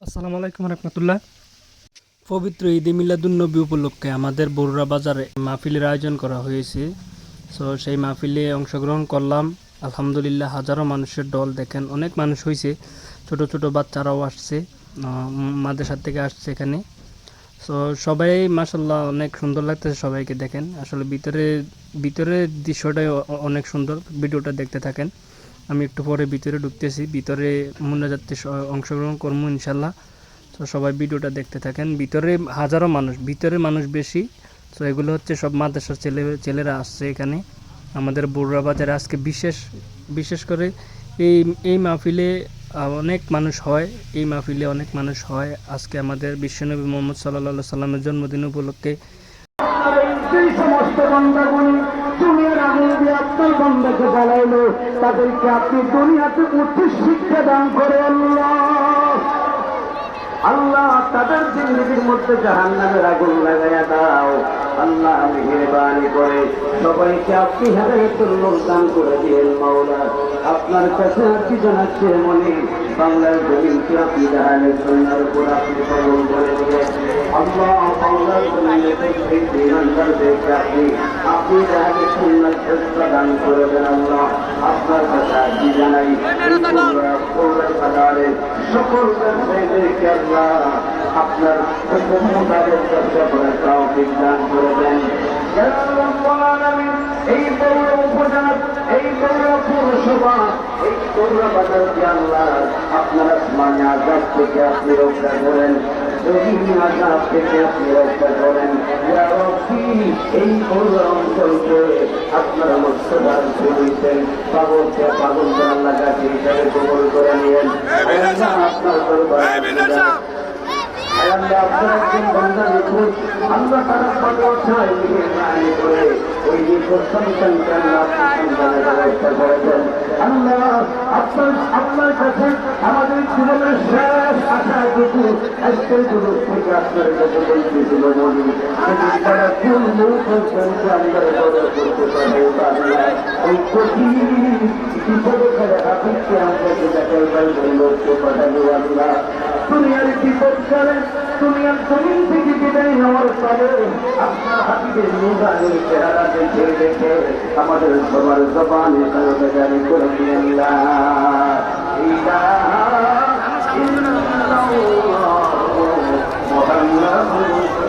আসসালামু আলাইকুম রহমতুল্লাহ। পবিত্র ঈদে মিলাদুন্নবী উপলক্ষে আমাদের বরুড়া বাজারে মাহফিলের আয়োজন করা হয়েছে। সেই মাহফিলে অংশগ্রহণ করলাম। আলহামদুলিল্লাহ, হাজারো মানুষের দল, দেখেন অনেক মানুষ হয়েছে। ছোট ছোট বাচ্চারাও আসছে, মাদ্রাসা থেকে আসছে এখানে। সবাই মাশাল্লাহ অনেক সুন্দর লাগতেছে সবাইকে। দেখেন আসলে ভিতরের দৃশ্যটাই অনেক সুন্দর। ভিডিওটা দেখতে থাকেন। আমি একটু পরে ভিতরে ঢুকতেছি, ভিতরে মোনাজাতে অংশগ্রহণ করবো ইনশাল্লাহ। তো সবাই ভিডিওটা দেখতে থাকেন। ভিতরে হাজারো মানুষ, ভিতরে মানুষ বেশি। তো এগুলো হচ্ছে সব মাদ্রাসার ছেলেরা আসছে এখানে আমাদের বরুড়া বাজারে আজকে বিশেষ করে এই এই মাহফিলে অনেক মানুষ হয়। এই মাহফিলে অনেক মানুষ হয় আজকে আমাদের বিশ্বনবী মোহাম্মদ সাল্লাল্লাহু সাল্লামের জন্মদিন উপলক্ষে। সমস্ত বান্দাগুলি দুনিয়ার আগুন দিয়ে আপনার বান্দাকে জ্বালাইলো, তাদেরকে আপনি দুনিয়াতে উচ্চ শিক্ষা দান করে আল্লাহ তাদের জিন্দগির মধ্যে জাহান্নামের আগুন লাগাইয়া দাও। আল্লাহ মেহেরবানি করে সবাইকে আপনি হেদায়েতের নূর দান করে দিয়েন মাওলা। আপনার কাছে আপনি জানাচ্ছি মনে বাংলার জমিনকে আপনি জাহানের সুন্নাহর উপর আপনি কবুল করে দিয়েন আল্লাহ। বাংলার জমিনে প্রত্যেক ইমানদারদেরকে আপনি জাহানের সুন্নাহ চেষ্টা দান করে দেন আল্লাহ। আপনার কাছে আপনি জানাই সকল ব্যবসায়ীদেরকে আল্লাহ আপনার মোতাবেক ব্যবসা করার তৌফিক দান করে দেন। এই বগুড়া উপজেলা, এই বগুড়া পৌরসভা, এই বগুড়া বাজারকে আল্লাহ আপনার আসমানে আযাব থেকে আপনি রক্ষা করেন, জমিনে আযাব থেকে আপনি রক্ষা করেন। ইয়া রাব্বি, এই বগুড়া অঞ্চলকে আপনারা মুসলমান করেছেন, পাগল আল্লাহ কাছে হিসাবে কবুল করে নিয়েন। আপনার দরবারে আল্লাহ তারা সর্বছয় করে ওই সন্তানকে সন্তানের ব্যবস্থা করেছেন আল্লাহ। আপনার কাছে আমাদের জীবনের শেষ আশাটুকু আজকের যুবক থেকে আপনার কাছে বলতেছিল বলি তারা কোন আমাদের বদল করতে পারে ওই কঠিন বিপদে করে হাফিজকে আমাদেরকে দেখার বাইরে লোককে পাঠালো আল্লাহ। দুনিয়ার বিপদ করে দুনিয়ার জমিন থেকে বিদায় নেওয়ার পরে আপনার হাবিবের নুরানি চেহারা দেখে দেখে আমাদের সবার জবানে জারি করে দিলেন লা ইলাহা ইল্লাল্লাহ মুহাম্মাদুর